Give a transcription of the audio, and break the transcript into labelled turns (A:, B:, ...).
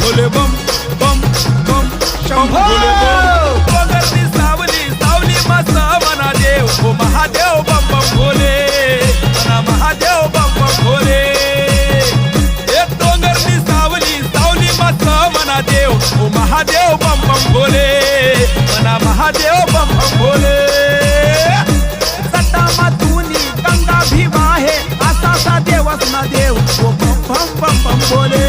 A: भोले बम बम बम शंभो भोले बम डोंगरची सावली सावली मस्त मना देव ओ महादेव बम बम भोले मना महादेव बम बम भोले एक डोंगरची सावली सावली मस्त मना देव ओ महादेव बम बम भोले मना महादेव बम बम भोले गंगा भी वाहे असा देवस ना देव ओ बम बम बम बम भोले